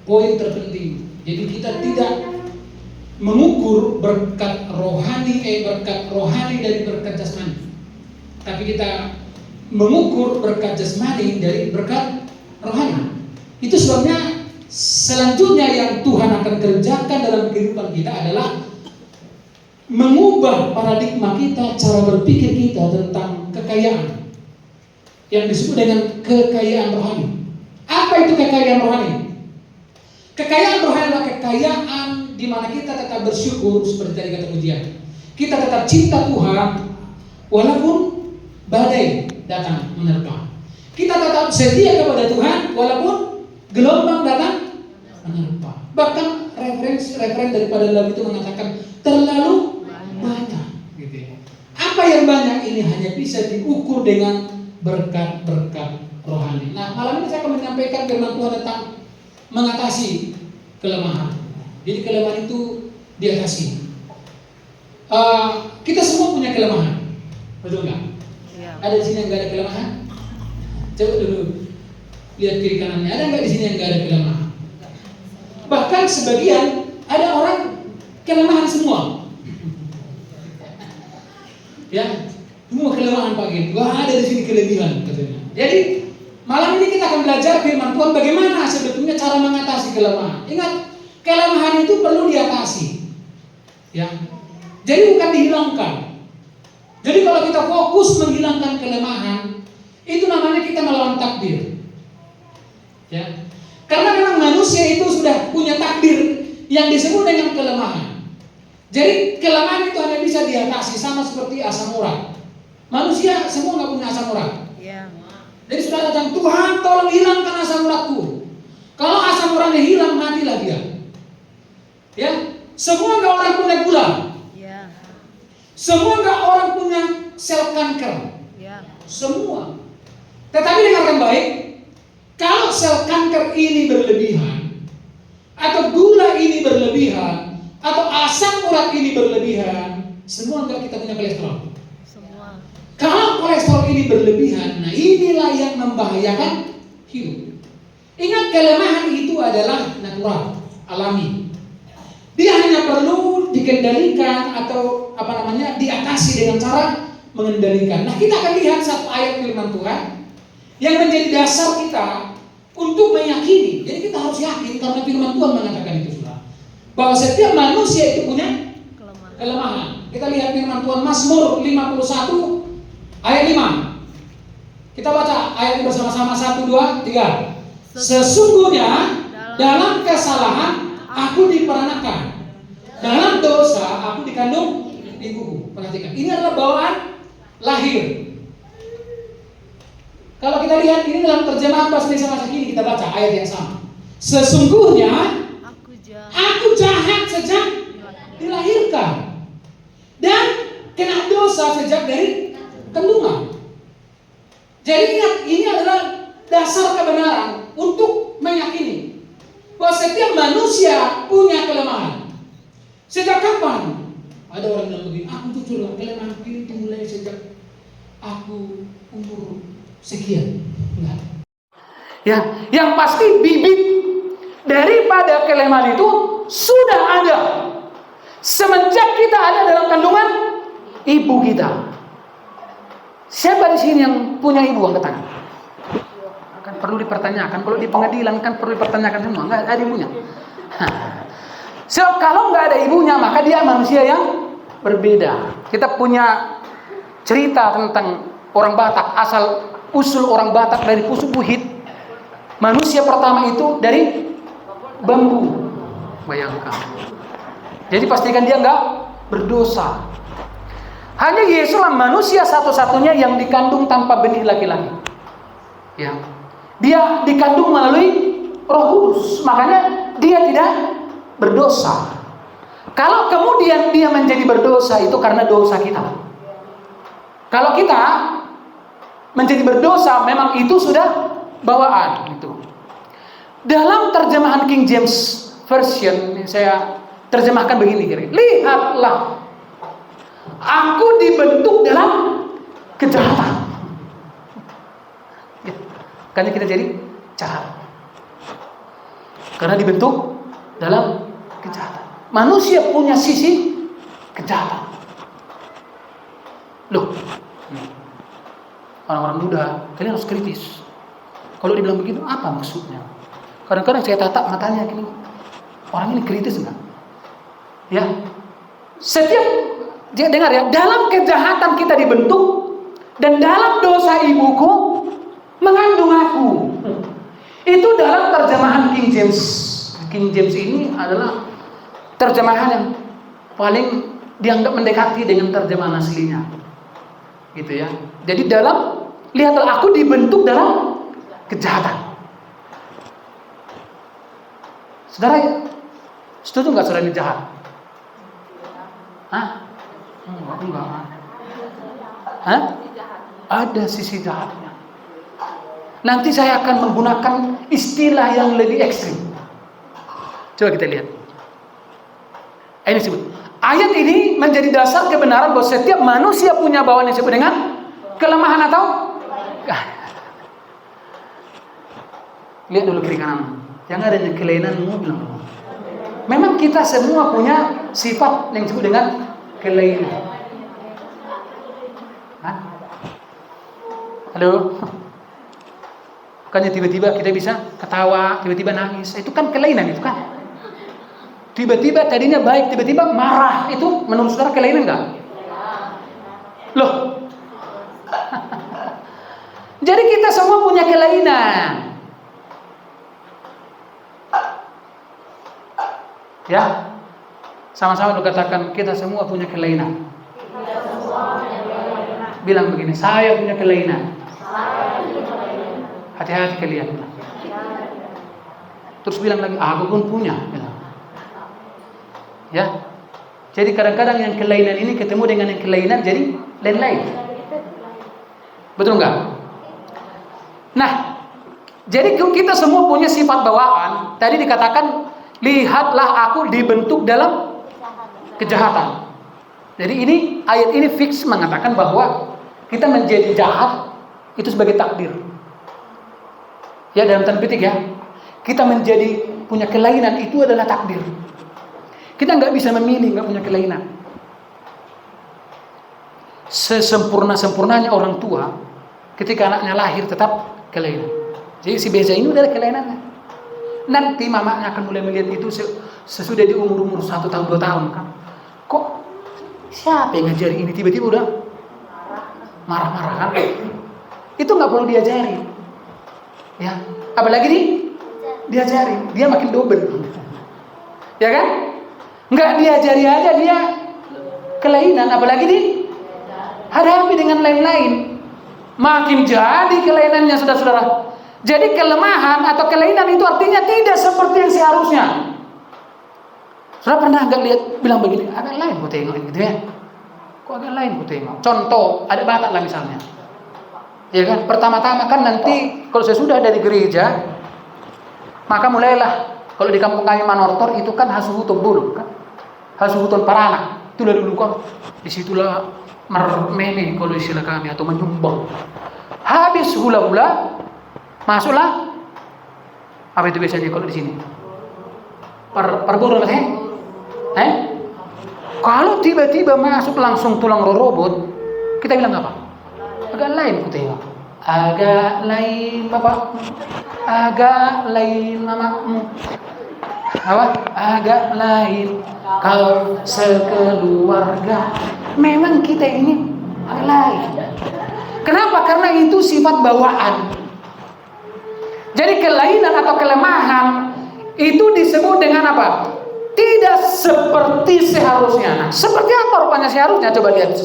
poin terpenting. Jadi kita tidak mengukur berkat rohani dari berkat jasmani, tapi kita mengukur berkat jasmani dari berkat rohani. Itu sebabnya selanjutnya yang Tuhan akan kerjakan dalam kehidupan kita adalah mengubah paradigma kita, cara berpikir kita tentang kekayaan yang disebut dengan kekayaan rohani. Apa itu kekayaan rohani? Kekayaan rohani adalah kekayaan di mana kita tetap bersyukur, seperti tadi kata ujian. Kita tetap cinta Tuhan walaupun badai datang menerpa. Kita tetap setia kepada Tuhan walaupun gelombang datang menerpa. Bahkan referen daripada lagu itu mengatakan terlalu banyak, gitu ya. Apa yang banyak ini hanya bisa diukur dengan berkat-berkat rohani. Nah, malam ini saya akan menyampaikan firman Tuhan tentang mengatasi kelemahan. Jadi kelemahan itu diatasi. Kita semua punya kelemahan, betul nggak? Ya. Ada di sini yang nggak ada kelemahan? Coba dulu lihat kiri kanannya. Ada nggak di sini yang nggak ada kelemahan? Bahkan sebagian ada orang kelemahan semua. Ya, semua kelemahan Pak Gil. Wah, ada di sini kelebihan katanya. Jadi malam ini kita akan belajar firman Tuhan bagaimana sebetulnya cara mengatasi kelemahan. Ingat, kelemahan itu perlu diatasi. Ya. Jadi bukan dihilangkan. Jadi kalau kita fokus menghilangkan kelemahan, itu namanya kita melawan takdir. Ya. Karena memang manusia itu sudah punya takdir yang disebut dengan kelemahan. Jadi kelemahan itu hanya bisa diatasi sama seperti asam urat. Manusia semua nggak punya asam urat. Yeah. Jadi sudah datang Tuhan, tolong hilangkan asam uratku. Kalau asam uratnya hilang, matilah dia. Ya, semua nggak orang punya gula. Yeah. Semua nggak orang punya sel kanker. Yeah. Semua. Tetapi dengarkan baik, kalau sel kanker ini berlebihan, atau gula ini berlebihan, atau asam urat ini berlebihan, semua enggak kita punya kolesterol. Semua. Kalau kolesterol ini berlebihan, nah inilah yang membahayakan hidup. Ingat, kelemahan itu adalah natural, alami. Dia hanya perlu dikendalikan atau diatasi dengan cara mengendalikan. Nah, kita akan lihat satu ayat firman Tuhan yang menjadi dasar kita untuk meyakini. Jadi kita harus yakin karena firman Tuhan mengatakan itu. Bahwa setiap manusia itu punya kelemahan. Kita lihat firman Tuhan Mazmur 51 ayat 5. Kita baca ayat ini bersama-sama 1, 2, 3. Sesungguhnya dalam kesalahan aku diperanakan, dalam dosa aku dikandung ibuku. Perhatikan, ini adalah bawaan lahir. Kalau kita lihat ini dalam terjemahan bahasa Indonesia masa kini, kita baca ayat yang sama. Sesungguhnya aku jahat sejak dilahirkan dan kena dosa sejak dari kandungan. Jadi ingat, ini adalah dasar kebenaran untuk meyakini bahwa setiap manusia punya kelemahan. Sejak kapan? Ada orang bilang begini, aku jujur lah, kelemahan ini dimulai sejak aku umur sekian. Enggak. Ya, yang pasti bibit daripada kelemahan itu sudah ada semenjak kita ada dalam kandungan ibu kita. Siapa di sini yang punya ibu angkat tangan? Kan perlu dipertanyakan. Kalau di pengadilan kan perlu dipertanyakan semua. Nggak ada ibunya. So, kalau nggak ada ibunya, maka dia manusia yang berbeda. Kita punya cerita tentang orang Batak, asal usul orang Batak dari Pusu Buhit. Manusia pertama itu dari bambu, bayangkan. Jadi pastikan dia nggak berdosa. Hanya Yesuslah manusia satu-satunya yang dikandung tanpa benih laki-laki. Ya, dia dikandung melalui Roh Kudus, makanya dia tidak berdosa. Kalau kemudian dia menjadi berdosa itu karena dosa kita. Kalau kita menjadi berdosa, memang itu sudah bawaan itu. Dalam terjemahan King James Version saya terjemahkan begini, lihatlah, aku dibentuk dalam kejahatan. Ya, karena kita jadi jahat. Karena dibentuk dalam kejahatan. Manusia punya sisi kejahatan. Loh, orang-orang muda, kalian harus kritis. Kalau dibilang begitu, apa maksudnya? Kadang-kadang saya tatap matanya gini, orang ini kritis enggak? Ya, setiap dengar ya, dalam kejahatan kita dibentuk, dan dalam dosa ibuku mengandung aku. Itu dalam terjemahan King James. King James ini adalah terjemahan yang paling dianggap mendekati dengan terjemahan aslinya, gitu ya. Jadi lihatlah, aku dibentuk dalam kejahatan. Saudara, setuju nggak saudara ini jahat? Hah? Enggak. Hah? Ada sisi jahatnya. Nanti saya akan menggunakan istilah yang lebih ekstrim. Coba kita lihat. Ini disebut. Ayat ini menjadi dasar kebenaran bahwa setiap manusia punya bawaan yang disebut dengan kelemahan atau lihat dulu kiri kanan. Yang adanya kelainanmu bilang. Memang kita semua punya sifat yang disebut dengan kelainan. Hah? Halo? Bukannya tiba-tiba kita bisa ketawa, tiba-tiba nangis. Itu kan kelainan itu kan. Tiba-tiba tadinya baik, tiba-tiba marah. Itu menurut saudara kelainan enggak? Loh. Jadi kita semua punya kelainan. Ya. Sama-sama lu katakan kita semua punya kelainan. Bilang begini, saya punya kelainan. Hati-hati kalian. Terus bilang lagi, aku pun punya. Ya. Jadi kadang-kadang yang kelainan ini ketemu dengan yang kelainan jadi lain-lain. Betul enggak? Nah, jadi kita semua punya sifat bawaan. Tadi dikatakan, lihatlah aku dibentuk dalam kejahatan. Jadi ayat ini fix mengatakan bahwa kita menjadi jahat itu sebagai takdir. Ya, dalam tanda petik ya. Kita menjadi punya kelainan itu adalah takdir. Kita nggak bisa memilih, nggak punya kelainan. Sesempurna-sempurnanya orang tua, ketika anaknya lahir tetap kelainan. Jadi si Beza ini udah ada kelainannya. Nanti mamanya akan mulai melihat itu sesudah di umur 1 tahun 2 tahun kan. Kok siapa yang ngajari ini tiba-tiba udah marah-marah kan? Itu nggak perlu diajari. Ya, apalagi diajari, dia makin double. Ya kan? Nggak diajari aja dia kelainan, apalagi dihadapi dengan lain-lain. Makin jadi kelainannya saudara-saudara. Jadi kelemahan atau kelainan itu artinya tidak seperti yang seharusnya. Saudara pernah nggak lihat bilang begini, agak lain ku tengok gitu ya? Kok agak lain ku tengok? Contoh, ada Batak lah misalnya. Ya kan, pertama-tama kan nanti kalau sesudah dari gereja, maka mulailah kalau di kampung kami Manortor itu kan hasuhutun dulu kan, hasuhutun parana. Itulah dulu kan, disitulah mermene kalau istilah kami atau menyumbang. Habis hula-hula, masuklah apa itu biasanya kalau di sini? Perguru lah Kalau tiba-tiba masuk langsung tulang robot, kita bilang apa? Agak lain ku tengok. Agak lain bapak, agak lain mamamu. Apa? Agak lain kau sekeluarga. Memang kita ini agak lain. Kenapa? Karena itu sifat bawaan. Jadi kelainan atau kelemahan itu disebut dengan apa? Tidak seperti seharusnya. Nah, seperti apa rupanya seharusnya? Coba lihat.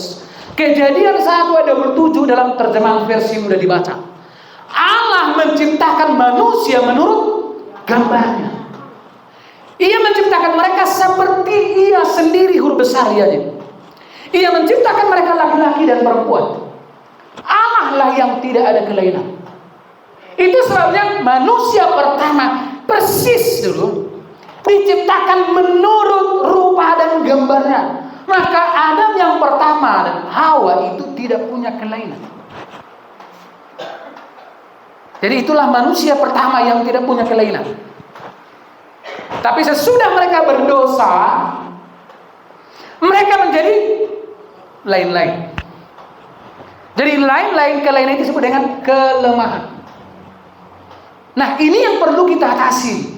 Kejadian 1:27 dalam terjemahan versi mudah dibaca. Allah menciptakan manusia menurut gambarnya. Ia menciptakan mereka seperti ia sendiri, huruf besar ia. Ia menciptakan mereka laki-laki dan perempuan. Allah lah yang tidak ada kelainan. Itu sebabnya manusia pertama persis dulu diciptakan menurut rupa dan gambarnya. Maka Adam yang pertama dan Hawa itu tidak punya kelainan. Jadi itulah manusia pertama yang tidak punya kelainan. Tapi sesudah mereka berdosa, mereka menjadi lain-lain. Jadi lain-lain, kelainan itu disebut dengan kelemahan. Nah, ini yang perlu kita atasi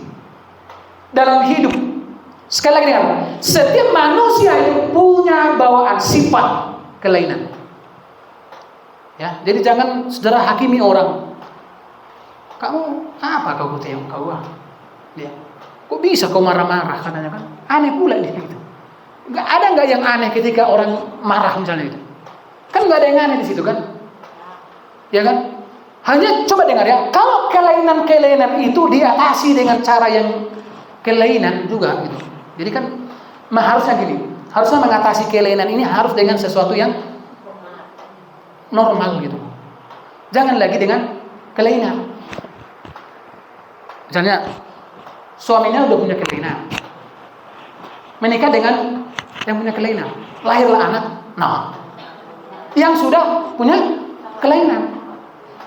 dalam hidup. Sekali lagi, setiap manusia itu punya bawaan sifat kelainan. Ya, jadi jangan saudara hakimi orang. Kamu apa kau yang kau? Ya. Kok bisa kau marah-marah katanya kan? Aneh pula dia gitu. Ada nggak yang aneh ketika orang marah misalnya itu? Kan nggak ada yang aneh di situ kan? Ya kan? Hanya coba dengar ya. Kalau kelainan-kelainan itu diatasi dengan cara yang kelainan juga gitu. Jadi kan harusnya gini. Harusnya mengatasi kelainan ini harus dengan sesuatu yang normal gitu. Jangan lagi dengan kelainan. Misalnya suaminya udah punya kelainan, menikah dengan yang punya kelainan, lahirlah anak, nah, yang sudah punya kelainan.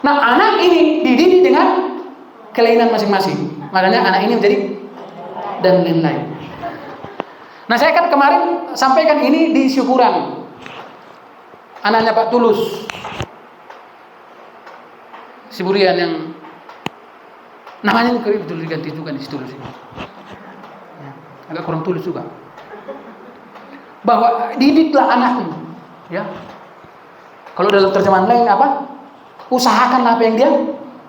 Nah, anak ini dididik dengan kelainan masing-masing, makanya anak ini menjadi dan lain-lain. Nah, saya kan kemarin sampaikan ini di syukuran anaknya Pak Tulus, si Burian yang namanya betul diganti juga di situ ya, agak kurang tulus juga. Bahwa didiklah anakmu, ya. Kalau dalam terjemahan lain apa? Usahakan apa yang dia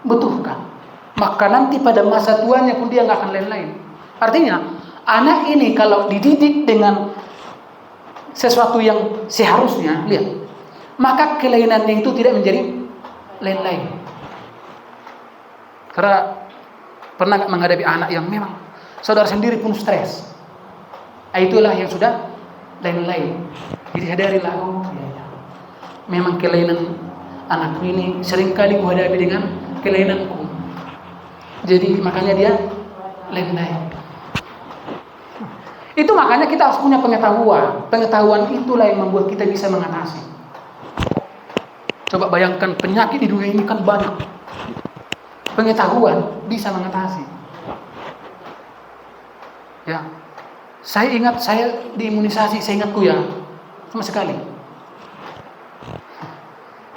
butuhkan. Maka nanti pada masa tuanya pun dia nggak akan lain-lain. Artinya, anak ini kalau dididik dengan sesuatu yang seharusnya, lihat, maka kelainannya itu tidak menjadi lain-lain. Karena pernah nggak menghadapi anak yang memang saudara sendiri pun stres? Itulah yang sudah lain-lain. Jadi sadarilah, oh ya, memang kelainan anakku ini seringkali kuhadapi dengan kelainanku. Jadi makanya dia lain-lain. Itu makanya kita harus punya pengetahuan. Pengetahuan itulah yang membuat kita bisa mengatasi. Coba bayangkan, penyakit di dunia ini kan banyak. Pengetahuan bisa mengatasi. Ya, saya ingat saya diimunisasi, saya ingatku ya, sama sekali.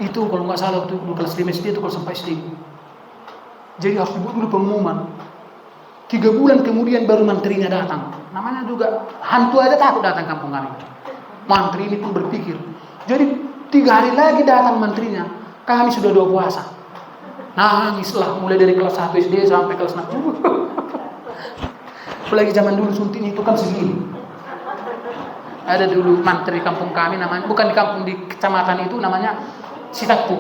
Itu kalau nggak salah waktu kelas 5 SD itu kalau sampai SD. Jadi harus dibuat dulu pengumuman. 3 bulan kemudian baru menterinya datang. Namanya juga hantu aja takut datang kampung kami. Mantri ini pun berpikir. Jadi 3 hari lagi datang menterinya. Kami sudah 2 puasa. Nangislah mulai dari kelas 1 SD sampai kelas 6. Apalagi zaman dulu suntik itu kan segini. Ada dulu mantri kampung kami namanya, bukan di kampung, di kecamatan itu namanya Sitakpu.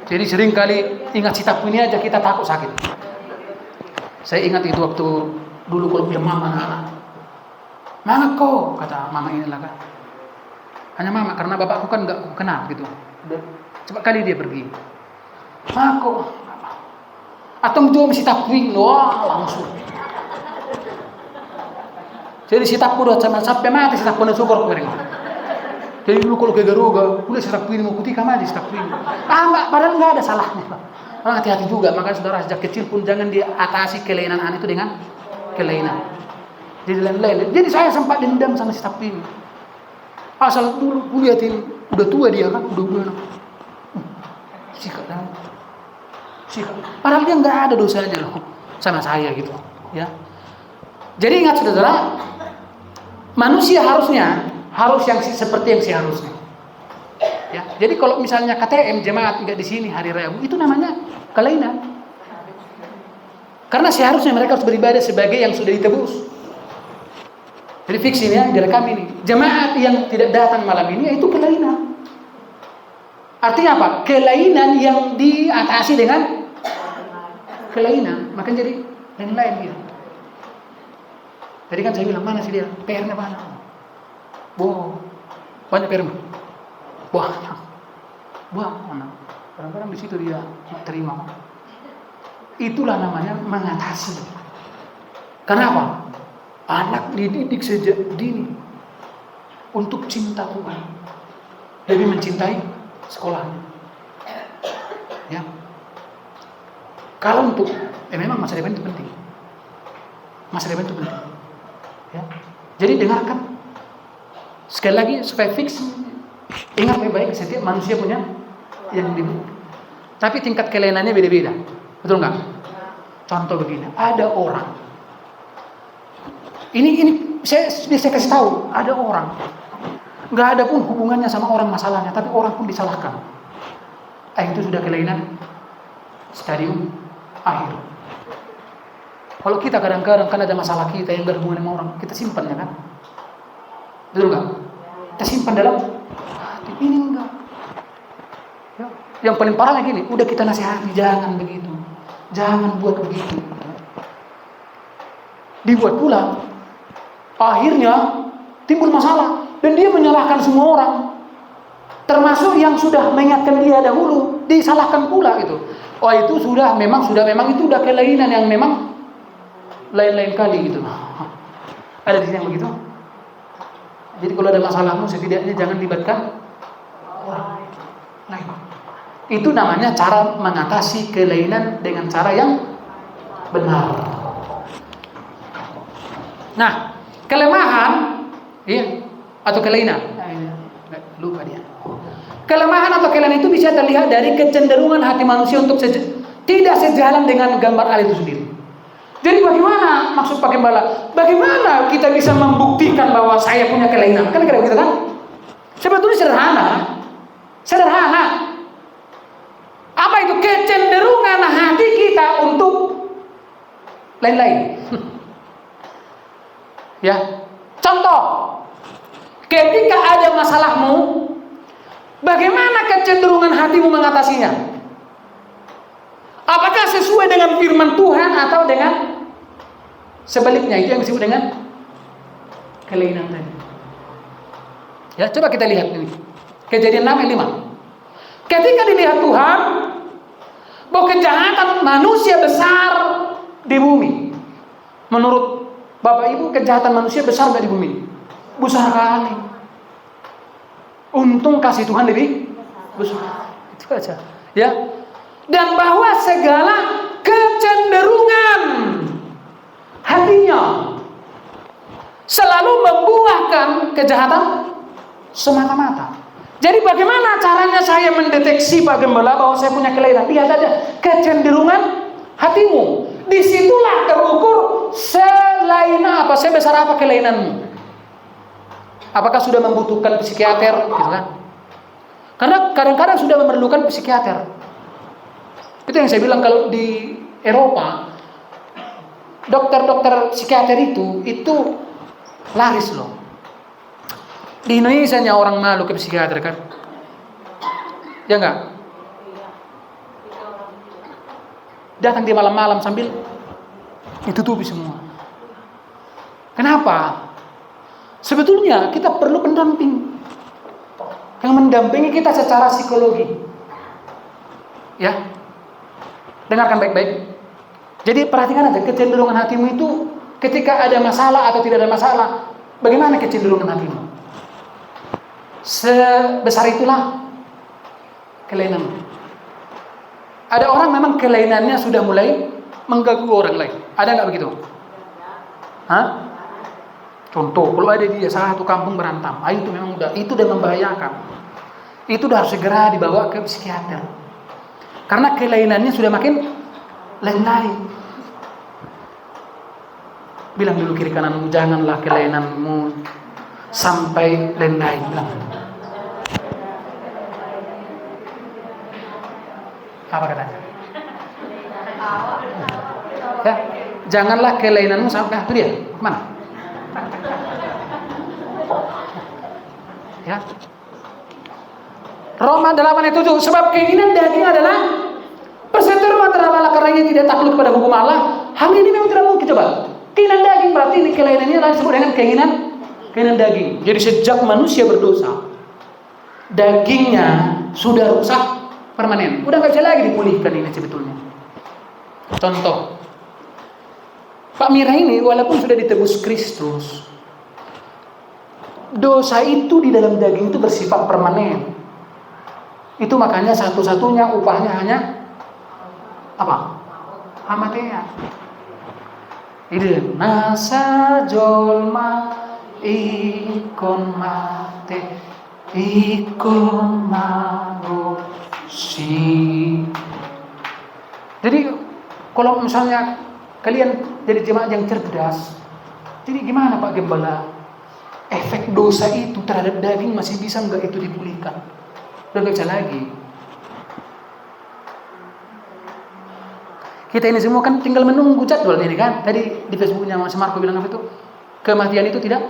Jadi sering kali ingat Sitakpu ini aja kita takut sakit. Saya ingat itu waktu dulu kalau punya mama anak. Mama kok, kata mama inilah kan. Hanya mama karena bapakku kan enggak kenal gitu. Cepat kali dia pergi. Mama kok. Atau jual Sitakpu, wah langsung. Jadi Sitakpu udah sampai mati Sitakpu dan syukur kemarin. Jadi dulu kalau ke Garuga, udah Sitakpu ini mau kutika aja Sitakpu ini. Enggak, padahal enggak ada salahnya. Hati-hati juga, makanya saudara sejak kecil pun jangan diatasi kelainan anak itu dengan kelainan. Jadi lain-lain. Jadi saya sempat dendam sama Sitakpu ini. Asal dulu kuliatin, udah tua dia kan, udah sikat. Padahal dia nggak ada dosanya loh sama saya gitu, ya. Jadi ingat saudara, manusia harus yang seperti yang seharusnya. Ya, jadi kalau misalnya KTM jemaat nggak di sini hari Rabu, itu namanya kelainan. Karena seharusnya mereka harus beribadah sebagai yang sudah ditebus. Jadi fiksi ini ya, direkam ini. Jemaat yang tidak datang malam ini itu kelainan. Artinya apa? Kelainan yang diatasi dengan kelainan, maka jadi lain-lain gitu. Jadi kan saya bilang, mana sih dia? PR-nya mana? Wow, banyak PR. Buah, mana? Kadang-kadang di situ dia terima. Itulah namanya mengatasi. Kenapa? Anak dididik sejak dini untuk cinta Tuhan, lebih mencintai sekolahnya. Ya. Kalau untuk memang masa depan itu penting. Masa depan itu penting. Ya. Jadi dengarkan. Sekali lagi supaya fix. Ingat baik-baik, setiap manusia punya yang dimiliki. Tapi tingkat kelainannya beda-beda. Betul nggak? Contoh begini, ada orang. Ini saya kasih tahu, ada orang. Nggak ada pun hubungannya sama orang masalahnya, tapi orang pun disalahkan. Itu sudah kelainan stadium akhir. Kalau kita kadang-kadang kan ada masalah kita yang berhubungan sama orang, kita simpan ya kan? Betul nggak? Kita simpan dalam hati. Ini enggak. Ya. Yang paling parahnya gini, udah kita nasihati, jangan begitu, jangan buat begitu. Dibuat pula, akhirnya timbul masalah dan dia menyalahkan semua orang, termasuk yang sudah mengingatkan dia dahulu, disalahkan pula itu. Oh itu memang itu udah kelainan yang memang lain-lain kali gitu. Ada di sini yang begitu. Jadi kalau ada masalahmu setidaknya jangan libatkan orang lain. Itu namanya cara mengatasi kelainan dengan cara yang benar. Nah, kelemahan atau kelainan. Lupa dia. Kelemahan atau kelainan itu bisa terlihat dari kecenderungan hati manusia untuk tidak sejalan dengan gambar Allah itu sendiri. Jadi bagaimana maksud Pak Gembala? Bagaimana kita bisa membuktikan bahwa saya punya kelainan? Kan kira begitu kan? Sebetulnya sederhana. Apa itu? Kecenderungan hati kita untuk lain-lain. Ya. Contoh, ketika ada masalahmu, bagaimana kecenderungan hatimu mengatasinya? Apakah sesuai dengan firman Tuhan atau dengan sebaliknya? Itu yang disebut dengan kelainan tadi. Ya, coba kita lihat ini. Kejadian 6 ayat 5. Ketika dilihat Tuhan bahwa kejahatan manusia besar di bumi. Menurut Bapak Ibu, kejahatan manusia besar nggak di bumi? Besar kali. Untung kasih Tuhan lebih besar. Itu aja. Ya. Dan bahwa segala kecenderungan hatinya selalu membuahkan kejahatan semata-mata. Jadi bagaimana caranya saya mendeteksi Pak Gembala bahwa saya punya kelainan? Lihat aja kecenderungan hatimu. Disitulah terukur sebesar apa kelainanmu. Apakah sudah membutuhkan psikiater, gitu kan? Karena kadang-kadang sudah memerlukan psikiater. Itu yang saya bilang, kalau di Eropa dokter-dokter psikiater itu laris loh. Di Indonesia nya orang malu ke psikiater kan? Ya enggak? Datang di malam-malam sambil ditutupi semua. Kenapa? Sebetulnya kita perlu pendamping yang mendampingi kita secara psikologi. Ya, dengarkan baik-baik. Jadi perhatikan aja kecenderungan hatimu itu ketika ada masalah atau tidak ada masalah. Bagaimana kecenderungan hatimu? Sebesar itulah kelainan. Ada orang memang kelainannya sudah mulai mengganggu orang lain. Ada nggak begitu? Hah? Contoh, kalau ada dia satu kampung berantam, itu memang itu udah membahayakan. Itu udah harus segera dibawa ke psikiater. Karena kelainannya sudah makin lain-lain. Bilang dulu kiri kananmu, janganlah kelainanmu sampai lain-lain. Bilang. Apa katanya? Ya, janganlah kelainanmu sampai. Itu dia. Mana? Ya. Roma 8 ayat 7, sebab keinginan daging adalah perseteruan terhadap Allah karena ia tidak takluk pada hukum Allah. Hal ini memang tidak mungkin. Coba. Keinginan daging berarti ini kelainannya adalah disebut dengan keinginan daging. Jadi sejak manusia berdosa, dagingnya sudah rusak permanen. Udah nggak bisa lagi dipulihkan ini sebetulnya. Contoh, Pak Mira ini walaupun sudah ditebus Kristus, dosa itu di dalam daging itu bersifat permanen. Itu makanya satu-satunya upahnya hanya apa? Hamatnya. Ide nasa jolma ikon mate ikon manusi. Jadi kalau misalnya kalian jadi jemaat yang cerdas, jadi gimana Pak Gembala? Efek dosa itu terhadap daging masih bisa nggak itu dipulihkan? Udah nggak bisa lagi. Kita ini semua kan tinggal menunggu jadwal ini kan. Tadi di Facebooknya Mas Marco bilang apa itu? Kematian itu tidak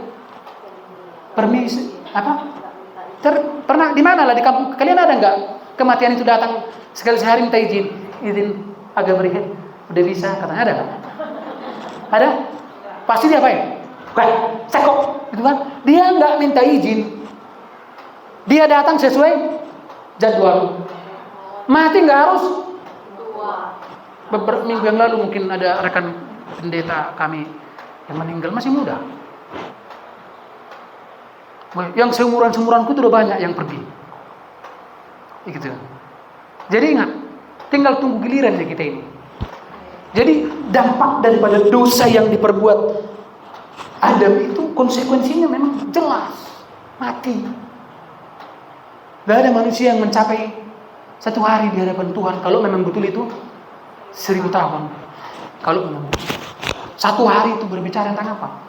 permisi apa? Pernah di mana lah di kampung kalian ada nggak kematian itu datang sekali sehari minta izin agak berikan udah bisa katanya ada nggak? Ada? Pasti dia apain? Cekok itu kan? Dia nggak minta izin. Dia datang sesuai jadwal. Mati nggak harus. Beberapa minggu yang lalu mungkin ada rekan pendeta kami yang meninggal masih muda. Yang seumuran-seumuranku itu udah banyak yang pergi. Gitu. Jadi ingat, tinggal tunggu giliran ya kita ini. Jadi dampak daripada dosa yang diperbuat Adam itu konsekuensinya memang jelas, mati. Gak ada manusia yang mencapai satu hari di hadapan Tuhan kalau memang betul itu 1000 tahun. Kalau satu hari itu berbicara tentang apa?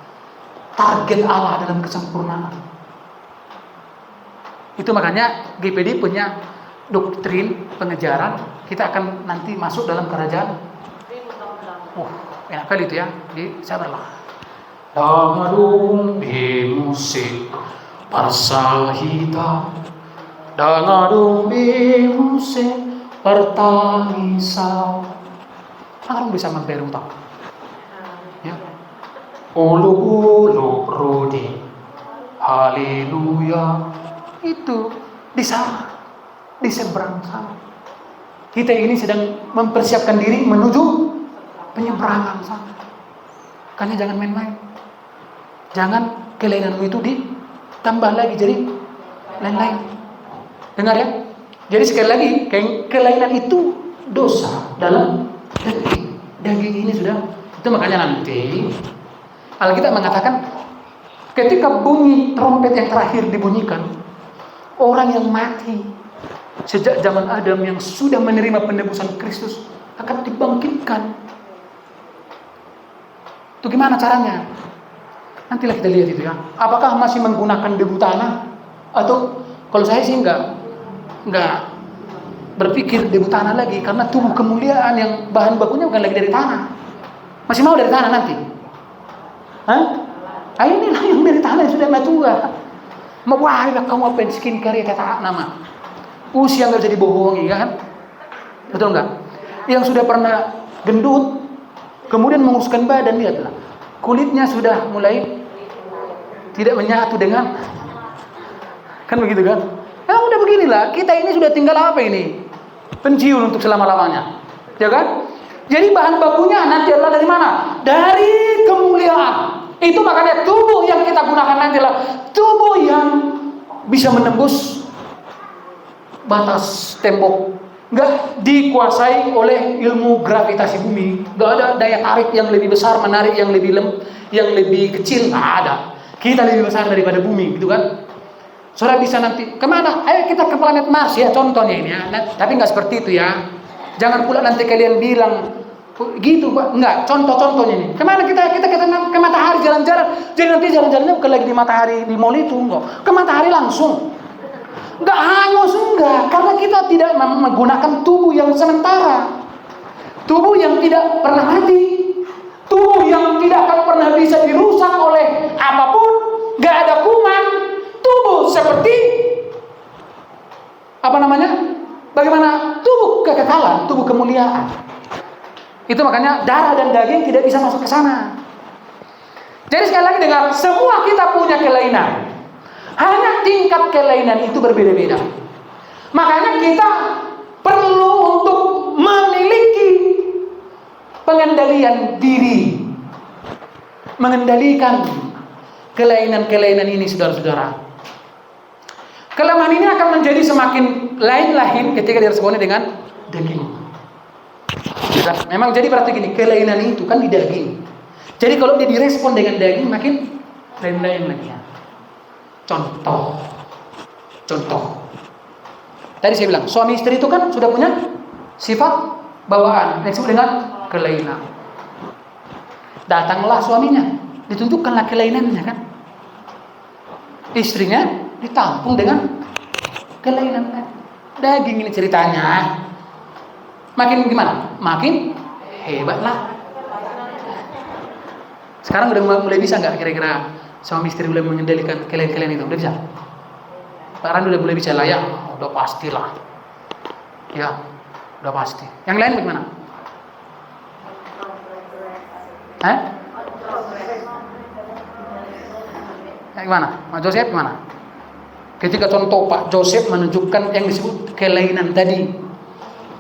Target Allah dalam kesempurnaan. Itu makanya GPD punya doktrin pengejaran. Kita akan nanti masuk dalam kerajaan. Enak kali itu ya. Jadi sabarlah. Dangadung di musik parsahita. Dangadung di musik pertangisau. Orang bisa memberu tak? Ya. Ulu rodi, haleluya. Itu di sana, di seberang sana. Kita ini sedang mempersiapkan diri menuju penyeberangan sana. Makanya jangan main-main. Jangan kelainanmu itu ditambah lagi jadi lain-lain. Dengar ya? Jadi sekali lagi, kelainan itu dosa dalam daging ini sudah. Itu makanya nanti Alkitab mengatakan ketika bunyi trompet yang terakhir dibunyikan, orang yang mati sejak zaman Adam yang sudah menerima penebusan Kristus akan dibangkitkan. Itu gimana caranya? Nantilah kita lihat itu ya. Apakah masih menggunakan debu tanah atau kalau saya sih enggak berpikir debu tanah lagi karena tubuh kemuliaan yang bahan bakunya bukan lagi dari tanah. Masih mau dari tanah nanti? Hah? Inilah yang dari tanah yang sudah matua. Wah, kamu apa skincare kata nama. Usia nggak bisa dibohongi kan? Betul nggak? Yang sudah pernah gendut, kemudian menguruskan badan, lihatlah kulitnya sudah mulai tidak menyatu dengan kan begitu kan? Nah udah beginilah, kita ini sudah tinggal apa ini? Pensiun untuk selama-lamanya, ya kan? Jadi bahan bakunya nanti adalah dari mana? Dari kemuliaan. Itu makanya tubuh yang kita gunakan nanti adalah tubuh yang bisa menembus batas tembok. Nggak dikuasai oleh ilmu gravitasi bumi. Nggak ada daya tarik yang lebih besar menarik yang lebih kecil. Nggak ada. Kita lebih besar daripada bumi, gitu kan? Saudara bisa nanti kemana? Ayo kita ke planet Mars ya, contohnya ini ya. Tapi nggak seperti itu ya. Jangan pula nanti kalian bilang gitu Pak. Enggak, contoh-contohnya ini. Kemana kita ke matahari jalan-jalan. Jadi nanti jalan-jalannya bukan lagi di matahari di mall itu, enggak. Ke matahari langsung. Enggak hangus, enggak. Karena kita tidak menggunakan tubuh yang sementara. Tubuh yang tidak pernah mati. Tubuh yang tidak akan pernah bisa dirusak oleh apapun. Enggak ada kuman. Tubuh seperti apa namanya? Bagaimana tubuh kekekalan, tubuh kemuliaan. Itu makanya darah dan daging tidak bisa masuk ke sana. Jadi sekali lagi dengar, semua kita punya kelainan. Hanya tingkat kelainan itu berbeda-beda. Makanya kita perlu untuk memiliki pengendalian diri. Mengendalikan kelainan-kelainan ini saudara-saudara. Kelemahan ini akan menjadi semakin lain-lain ketika diresponi dengan daging. Memang jadi berarti gini, kelainan itu kan di daging. Jadi kalau dia direspon dengan daging makin lain-lain lagi ya. Contoh. Tadi saya bilang suami istri itu kan sudah punya sifat bawaan yang disebut dengan kelainan. Datanglah suaminya, ditunjukkanlah kelainannya kan. Istrinya ditampung dengan kelainan kan. Daging ini ceritanya. Makin gimana? Makin hebat lah. Sekarang udah mulai bisa nggak kira-kira suami istri mulai mengendalikan kelainan itu? Udah bisa? Sekarang udah mulai bisa lah ya? Udah pastilah. Ya, udah pasti. Yang lain bagaimana? Gimana? Pak Joseph gimana? Ketika contoh Pak Joseph menunjukkan yang disebut kelainan tadi,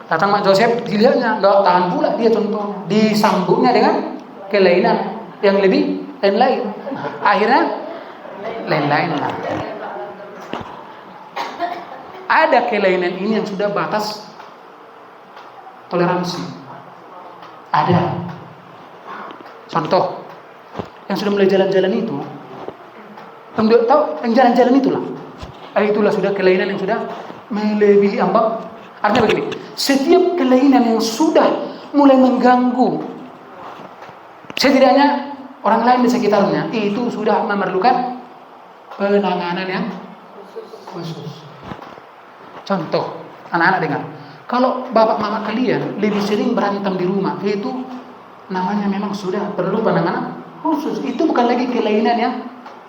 datang Pak Joseph dilihatnya nggak tahan pula dia contohnya, disambungnya dengan kelainan yang lebih lain-lain. Akhirnya lain-lain lah. Ada kelainan ini yang sudah batas toleransi. Ada. Contoh, yang sudah mulai jalan-jalan itu, yang tahu yang jalan-jalan itulah. Itulah sudah kelainan yang sudah melebihi ambang. Artinya begini, setiap kelainan yang sudah mulai mengganggu setidaknya orang lain di sekitarnya, itu sudah memerlukan penanganan yang khusus. Contoh, anak-anak dengar, kalau bapak mama kalian lebih sering berantem di rumah, itu namanya memang sudah perlu penanganan khusus. Itu bukan lagi kelainan yang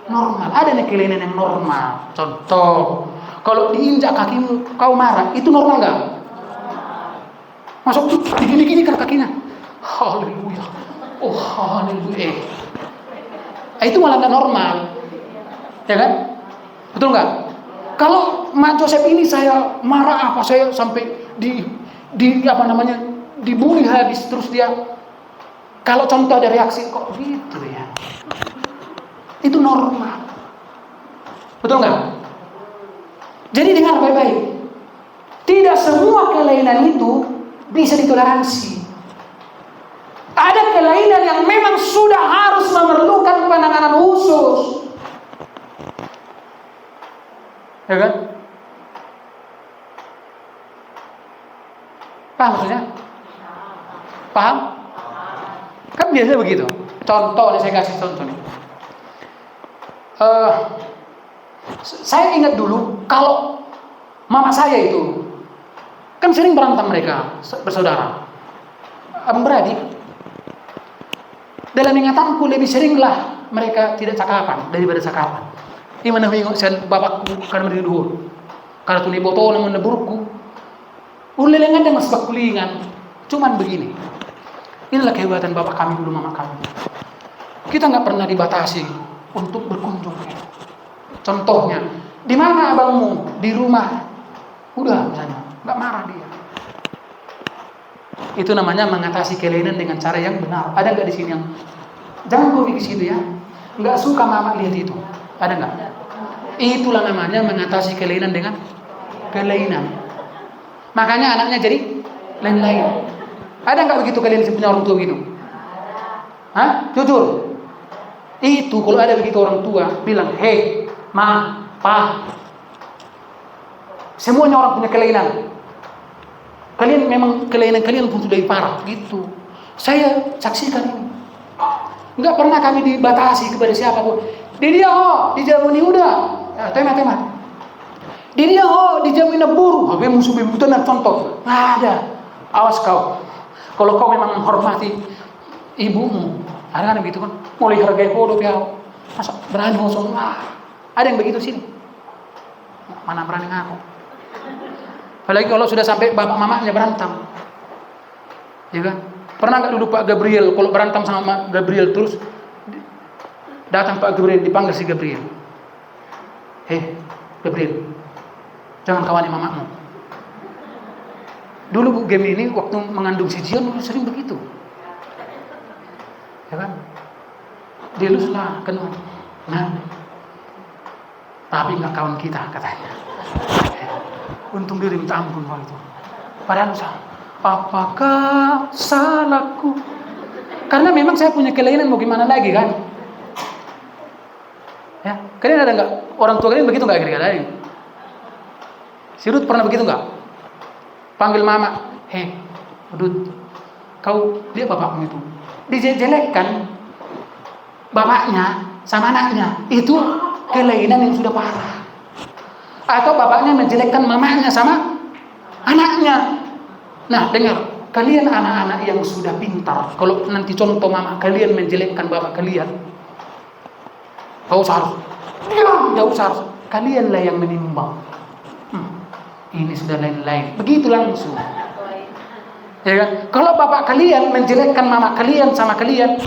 normal. Ada nih kelainan yang normal. Contoh, kalau diinjak kakimu kau marah, itu normal nggak? Masuk digini-gini kan kakinya. Haleluya. Oh haleluya. Itu malah nggak normal, ya kan? Betul nggak? Kalau Mak Joseph ini saya marah apa, saya sampai di apa namanya dibully habis, terus dia kalau contoh ada reaksi kok gitu ya, itu normal, betul nggak? Jadi dengar baik-baik, tidak semua kelainan itu bisa ditoleransi. Ada kelainan yang memang sudah harus memerlukan penanganan khusus, ya kan? Paham maksudnya? Paham? Kan biasanya begitu. Contoh, saya kasih contoh nih. Saya ingat dulu kalau mama saya itu kan sering berantem mereka bersaudara, abang beradik. Dalam ingatanku lebih seringlah mereka tidak cakapan daripada cakapan. Di mana saya bapakku kan berdua. Kalau tu boto namun neburku. Ulelengan dan masbak kulingan. Cuman begini. Inilah kehebatan bapak kami dulu, mama kami. Kita nggak pernah dibatasi untuk berkunjung. Contohnya, di mana abangmu? Di rumah. Udah, misalnya, nggak marah dia. Itu namanya mengatasi kelainan dengan cara yang benar. Ada nggak di sini yang jangan kau di situ ya? Nggak suka mama lihat itu. Ada nggak? Itulah namanya mengatasi kelainan dengan kelainan. Makanya anaknya jadi lain-lain. Ada nggak begitu kalian punya orang tua gitu? Hah? Jujur. Itu kalau ada begitu orang tua bilang, hei, ma, pa. Semuanya orang punya kelainan. Kalian memang kelainan kalian pun sudah parah gitu. Saya saksikan ini. Enggak pernah kami dibatasi kepada siapapun. Di dia di jamu ini udah. Tema. Di dia di jamu ini buru. Apa musuh itu dan contoh. Nggak ada. Awas kau. Kalau kau memang menghormati ibumu, ada kan begitu kan? Mulai hargai kodok ya. Masa berani ngosong? Ada yang begitu sini. Mana berani ngaku? Apalagi kalau sudah sampai bapak mamanya berantem, ya kan? Pernah nggak dulu Pak Gabriel kalau berantem sama Gabriel terus datang Pak Gabriel dipanggil si Gabriel, hei Gabriel, jangan kawani mamamu. Dulu Bu Gemi ini waktu mengandung si Jion dulu sering begitu, ya kan? Dilus lah kenal, nah, tapi nggak kawan kita katanya. Untung dia minta ampun waktu itu. Padahal apakah salahku Karena memang saya punya kelainan, mau gimana lagi kan? Ya, kalian ada nggak orang tua kalian begitu nggak kira-kira? Si Ruth pernah begitu nggak? Panggil mama, hei, Ruth, kau lihat bapakmu itu, dijelekkan bapaknya sama anaknya, itu kelainan yang sudah parah. Atau bapaknya menjelekkan mamanya sama anaknya. Nah, dengar, kalian anak-anak yang sudah pintar, kalau nanti contoh mama kalian menjelekkan bapak kalian, kau harus diam, jauh harus. Kalianlah yang menimbang. Ini sudah lain-lain. Begitu langsung. Ya kan? Kalau bapak kalian menjelekkan mama kalian sama kalian,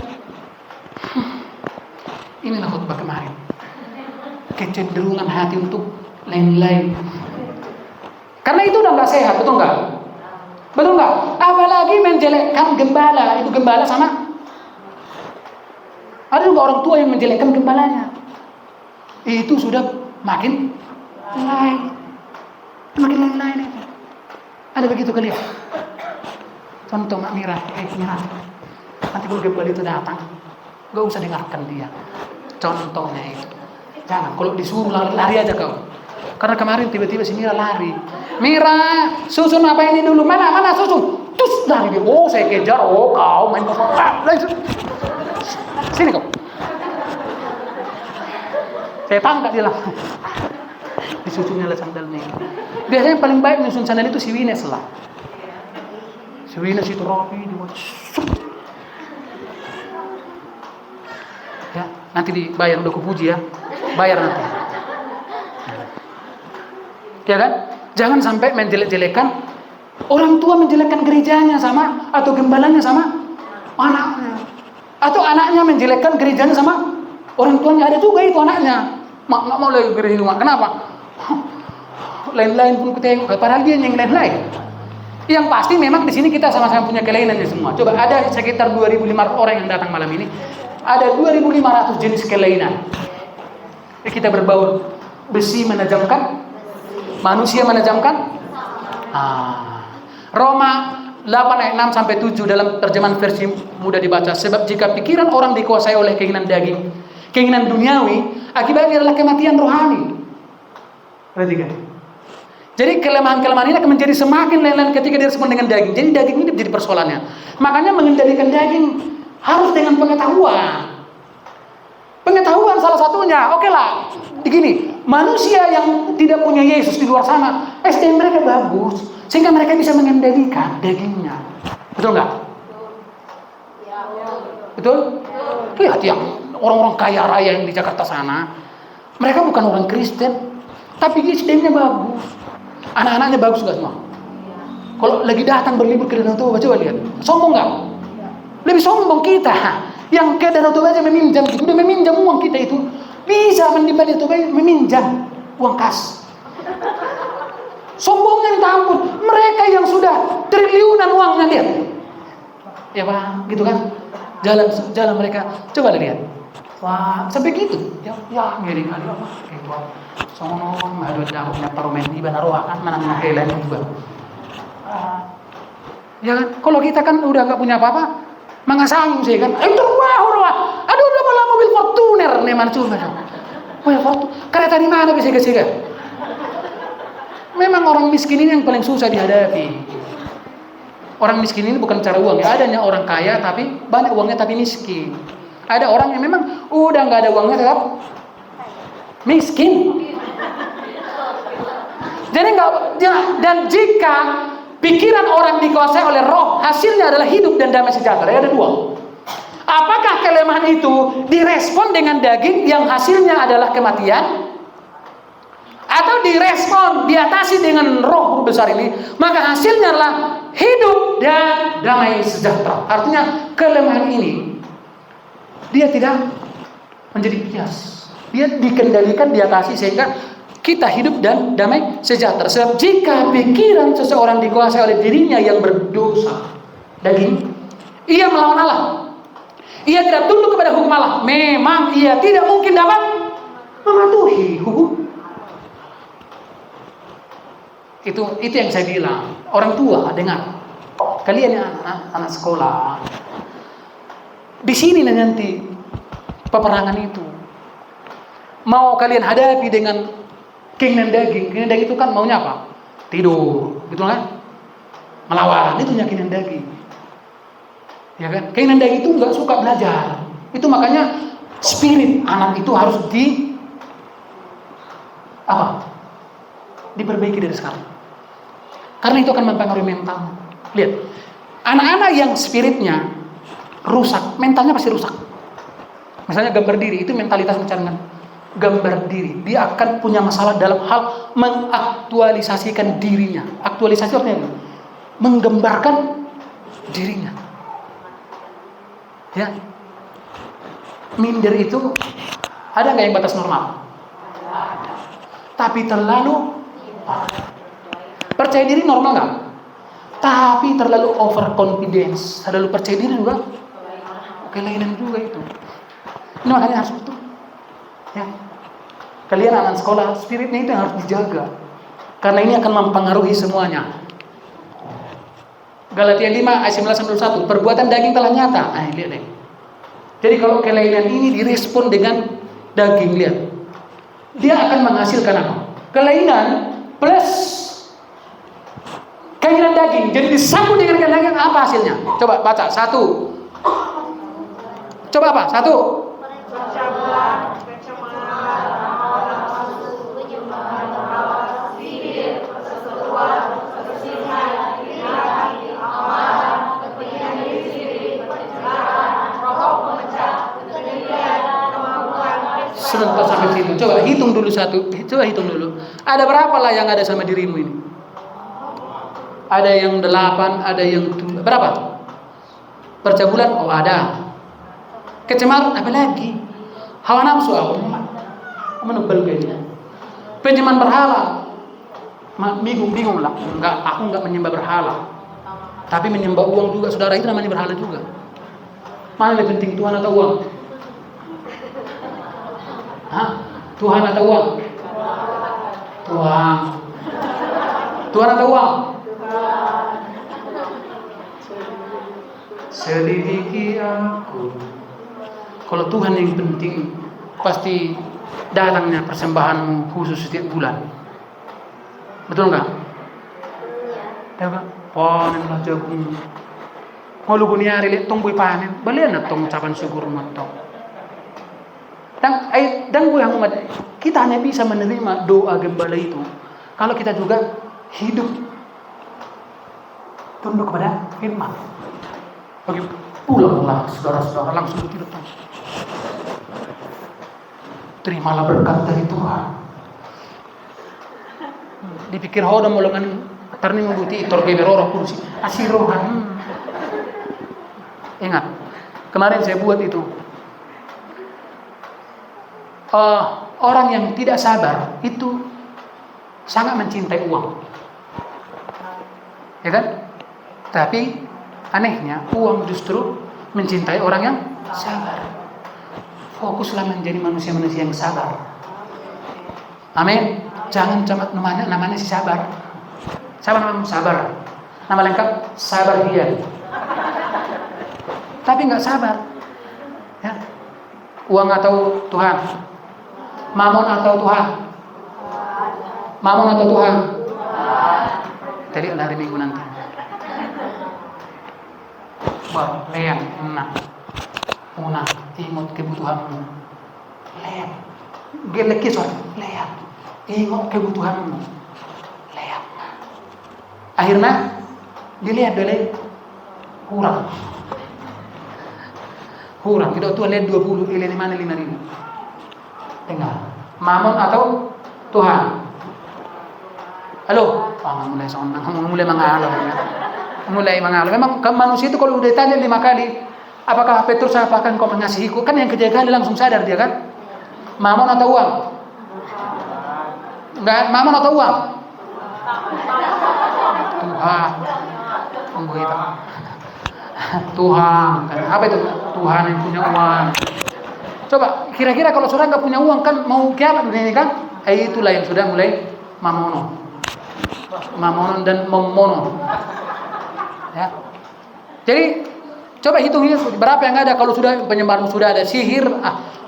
inilah khutbah kemarin. Kecenderungan hati untuk lain-lain. Karena itu udah nggak sehat, betul nggak? Betul nggak? Apalagi menjelekkan gembala. Itu gembala sama. Ada juga orang tua yang menjelekkan gembalanya. Itu sudah makin lain. Makin lain-lain itu. Ada begitu kali ya? Contoh Mak Mira, Mira, nanti kalau gembala itu datang, gak usah dengarkan dia. Contohnya itu, jangan. Kalau disuruh lari aja kau. Karena kemarin tiba-tiba si Mira lari. Mira, susun apa ini dulu? Mana susun? Terus lari dia. Oh, saya kejar. Oh, kau main bola. Sini kau. Saya tangkap dia lah. Disusunnya lah sandalnya. Biasanya yang paling baik nyusun sandal itu si Wines lah. Si Wines itu rapi dibuat. Ya, nanti dibayar, udah kupuji ya. Bayar nanti. Ya kan? Jangan sampai menjelek-jelekan orang tua, menjelekkan gerejanya sama atau gembalanya sama anaknya. Atau anaknya menjelekkan gerejanya sama orang tuanya. Ada juga itu anaknya. Mak mau lagi gereja rumah. Kenapa? Lain-lain pun kutengok, padahal dia yang lain-lain. Yang pasti memang di sini kita sama-sama punya kelainan semua. Coba ada sekitar 2.500 orang yang datang malam ini. Ada 2.500 jenis kelainan. Kita berbaur. Besi menajamkan, manusia menajamkan. Roma 8 ayat 6 sampai 7 dalam terjemahan versi mudah dibaca. Sebab jika pikiran orang dikuasai oleh keinginan daging, keinginan duniawi, akibatnya adalah kematian rohani. Perhatikan. Jadi kelemahan-kelemahan ini akan menjadi semakin lain-lain ketika direspon dengan daging. Jadi daging ini menjadi persoalannya. Makanya mengendalikan daging harus dengan pengetahuan. Pengetahuan salah satunya. Oke lah, begini. Manusia yang tidak punya Yesus di luar sana, SDM mereka bagus, sehingga mereka bisa mengendalikan dagingnya. Betul nggak? Betul? Lihat yang orang-orang kaya raya yang di Jakarta sana, mereka bukan orang Kristen, tapi SDM-nya bagus. Anak-anaknya bagus gak semua? Kalau lagi datang berlibur ke Danau Toba, coba lihat. Sombong gak? Lebih sombong kita. Yang ke Danau Toba aja meminjam. Udah meminjam uang kita itu. Bisa mendibalik Toba meminjam uang kas. Sombongnya minta ampun. Mereka yang sudah triliunan uangnya, lihat. Ya Pak, gitu kan? Jalan mereka. Coba lihat. Wah, sampai gitu. Ya ngeri kali. Sono madu dahuknya paromen di Banaroa kan menang helan juga. Ya kan? Kalau kita kan udah nggak punya apa-apa, mengasang sih kan. Itu wah. Aduh udah malah mobil Fortuner nih mana cuma. Wah, kereta di mana bisa ke. Memang orang miskin ini yang paling susah dihadapi. Orang miskin ini bukan cara uang ya. Adanya orang kaya tapi banyak uangnya tapi miskin. Ada orang yang memang udah nggak ada uangnya tetap miskin. Jadi dan jika pikiran orang dikuasai oleh roh, hasilnya adalah hidup dan damai sejahtera. Ada dua. Apakah kelemahan itu direspon dengan daging yang hasilnya adalah kematian, atau direspon, diatasi dengan roh besar ini, maka hasilnya adalah hidup dan damai sejahtera. Artinya kelemahan ini dia tidak menjadi bias. Dia dikendalikan, diatasi sehingga kita hidup dan damai sejahtera. Sebab jika pikiran seseorang dikuasai oleh dirinya yang berdosa, daging, ia melawan Allah. Ia tidak tunduk kepada hukum Allah. Memang ia tidak mungkin dapat mematuhi hukum. Itu yang saya bilang. Orang tua dengar. Kalian anak sekolah, Di sini nanti peperangan itu. Mau kalian hadapi dengan keinginan daging. Keinginan daging itu kan maunya apa? Tidur, gitu kan? Melawan, itu keinginan daging. Ya kan? Keinginan daging itu nggak suka belajar. Itu makanya spirit anak itu harus diperbaiki dari sekarang. Karena itu akan mempengaruhi mental. Lihat, anak-anak yang spiritnya rusak, mentalnya pasti rusak. Misalnya gambar diri, itu mentalitas macam gambar diri. Dia akan punya masalah dalam hal mengaktualisasikan dirinya. Aktualisasi artinya apa? Menggambarkan dirinya. Ya. Minder itu ada nggak yang batas normal? Ada. Tapi terlalu percaya diri normal nggak? Tapi terlalu overconfidence, terlalu percaya diri juga kelainan juga itu. Ini makanya harus betul. Ya. Kalian anak sekolah, spiritnya itu harus dijaga. Karena ini akan mempengaruhi semuanya. Galatia 5 ayat 19-21, perbuatan daging telah nyata. Lihat deh. Jadi kalau kelainan ini direspon dengan daging, lihat. Dia akan menghasilkan apa? Kelainan plus keinginan daging. Jadi disambung dengan keinginan daging, apa hasilnya? Coba baca, 1. Coba apa? 1. Sebentar sampai situ. Coba hitung dulu satu. Coba hitung dulu. Ada berapa lah yang ada sama dirimu ini? Ada yang 8, ada yang 7. Berapa? Percabulan? Oh ada. Kecemaran? Apa lagi? Hawa nafsu apa? Menebal kayaknya. Penyembahan berhala? Bingung lah. Aku enggak menyembah berhala. Tapi menyembah uang juga, saudara, itu namanya berhala juga. Mana lebih penting, Tuhan atau uang? Tuhan atau uang? Tuhan. Tuhan atau uang? Selidiki aku. Kalau Tuhan yang penting, pasti datangnya persembahanmu khusus setiap bulan. Betul enggak? Ya kan? Panen lah jagung. Mau lu buniari lihat tong bui panen, balian tong ucapan syukur matong. Dan gue yang umat, kita hanya bisa menerima doa gembala itu kalau kita juga hidup tunduk kepada firman. Bagi pulanglah saudara-saudara, langsung tidur. Terimalah berkat dari Tuhan. Dipikir hoda molongan tarni membuti itor geberoro kursi asirohan. Ingat, kemarin saya buat itu. Orang yang tidak sabar itu sangat mencintai uang, ya kan? Tapi anehnya uang justru mencintai orang yang sabar. Fokuslah menjadi manusia-manusia yang sabar. Amin. Jangan cuma namanya si sabar. Siapa namanya sabar? Nama lengkap Sabar Hian. Tapi nggak sabar. Ya. Uang atau Tuhan? Mamon atau Tuhan? Mamon atau Tuhan? Tadi hari Minggu nanti. Wah, leang, una, ingat kebutuhanmu. Leang, gelekis leang, ingat kebutuhanmu. Leang. Akhirnya dilihat oleh kurang. Tidak Tuhan lihat 20, ini mana 5.000. Dengar, Mamon atau Tuhan? Halo, mulai mengalam. Memang manusia itu kalau udah tanya 5 kali, apakah Petrus akan kau mengasihiku? Kan yang ketiga kali langsung sadar dia kan? Mamon atau uang? Enggak, Mamon atau uang? Tuhan. Tunggu itu. Tuhan. Apa itu? Tuhan yang punya uang. Coba, kira-kira kalau saudara nggak punya uang kan mau kiamat ini kan? Itulah yang sudah mulai mamono dan memono. Ya. Jadi Coba hitung berapa yang ada. Kalau sudah penyembahan sudah ada sihir,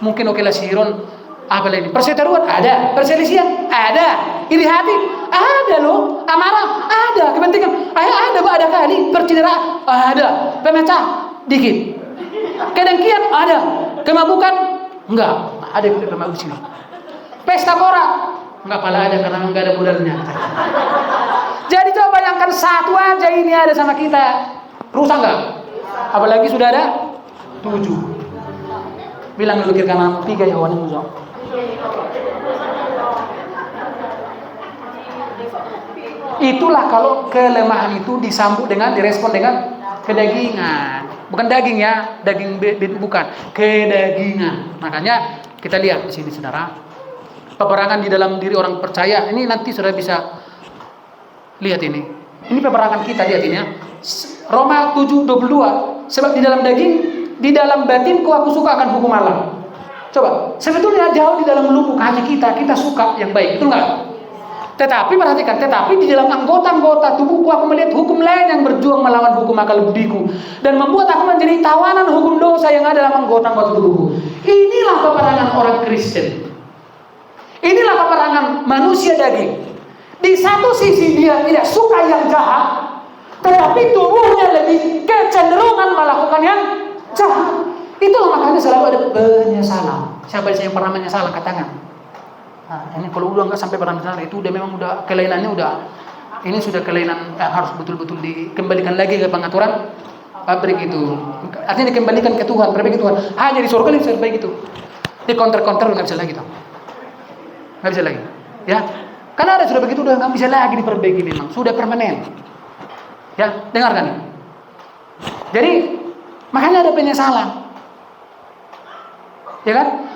mungkin oke lah sihiron. Apa lagi? Perseteruan ada, perselisihan ada, iri hati ada loh, amarah ada, kepentingan ada kali, percideraan ada, pemecah dikit, kedengkian ada, kemabukan enggak ada yang kemabuk sini, pesta pora enggak pala ada karena enggak ada modalnya. Jadi coba bayangkan satu aja ini ada sama kita, rusak enggak? Apalagi sudah ada 7. Bilang dulu kiri kanan 3 ya wan musuh. Itulah kalau kelemahan itu disambut dengan direspon dengan kedagingan. Bukan daging ya, daging bukan, kedagingan. Makanya kita lihat di sini saudara, peperangan di dalam diri orang percaya. Ini nanti saudara bisa lihat ini. Ini peperangan kita, lihat ini ya. Roma 7:22. Sebab di dalam daging, di dalam batinku aku suka akan hukum Allah. Coba, sebetulnya jauh di dalam lubuk hati kita suka yang baik, betul nggak? Tetapi perhatikan, di dalam anggota-anggota tubuhku aku melihat hukum lain yang berjuang melawan hukum akal budiku dan membuat aku menjadi tawanan hukum dosa yang ada dalam anggota-anggota tubuhku. Inilah peperangan orang Kristen. Inilah peperangan manusia daging. Di satu sisi dia tidak suka yang jahat, tetapi tubuhnya lebih kecenderungan melakukan yang jahat. Itulah makanya selalu ada penyesalan. Siapa yang pernah menyesal angkat tangan? Nah, ini kalau udah nggak sampai pernah menyesal, itu udah memang udah kelainannya udah. Ini sudah kelainan harus betul-betul dikembalikan lagi ke pengaturan pabrik itu. Artinya dikembalikan ke Tuhan, perbaiki Tuhan. Hanya di surga bisa perbaiki itu. Di counter nggak bisa lagi tuh. Nggak bisa lagi. Ya, karena ada sudah begitu udah nggak bisa lagi diperbaiki memang. Sudah permanen. Ya, dengarkan. Jadi makanya ada penyesalan. Ya kan?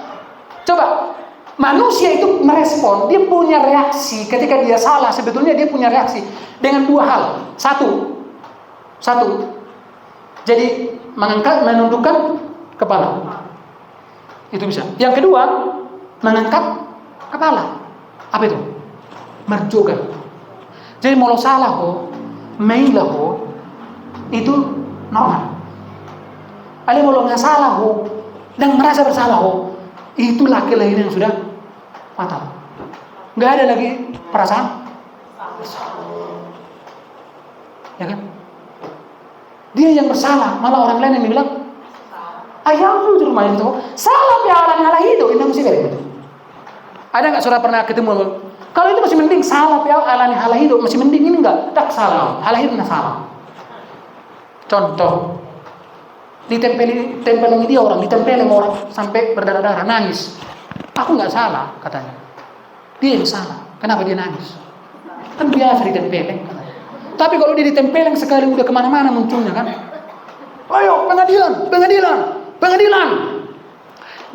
Coba manusia itu merespon, dia punya reaksi ketika dia salah. Sebetulnya dia punya reaksi dengan 2 hal. Satu, jadi menundukkan kepala. Itu bisa. Yang kedua, mengangkat kepala. Apa itu? Merjogan. Jadi mau salah main lah itu normal. Ada mau nggak salah dan merasa bersalah itulah kelainan yang sudah fatal. Nggak ada lagi perasaan ya kan? Dia yang bersalah, malah orang lain yang bilang ayah lu di rumah itu salah piaran ngalah hidup, ini mesti kayak gitu. Ada nggak saudara pernah ketemu? Kalau itu masih mending salah piaran ngalah hidup, masih mending. Ini nggak, tak salah, ngalah hidup nggak salah. Contoh, ditempelin dia orang, ditempelin orang sampai berdarah-darah, nangis. Aku nggak salah katanya, dia yang salah. Kenapa dia nangis? Kan biasa ditempelin. Tapi kalau dia ditempelin sekali udah kemana-mana munculnya kan. Ayo pengadilan.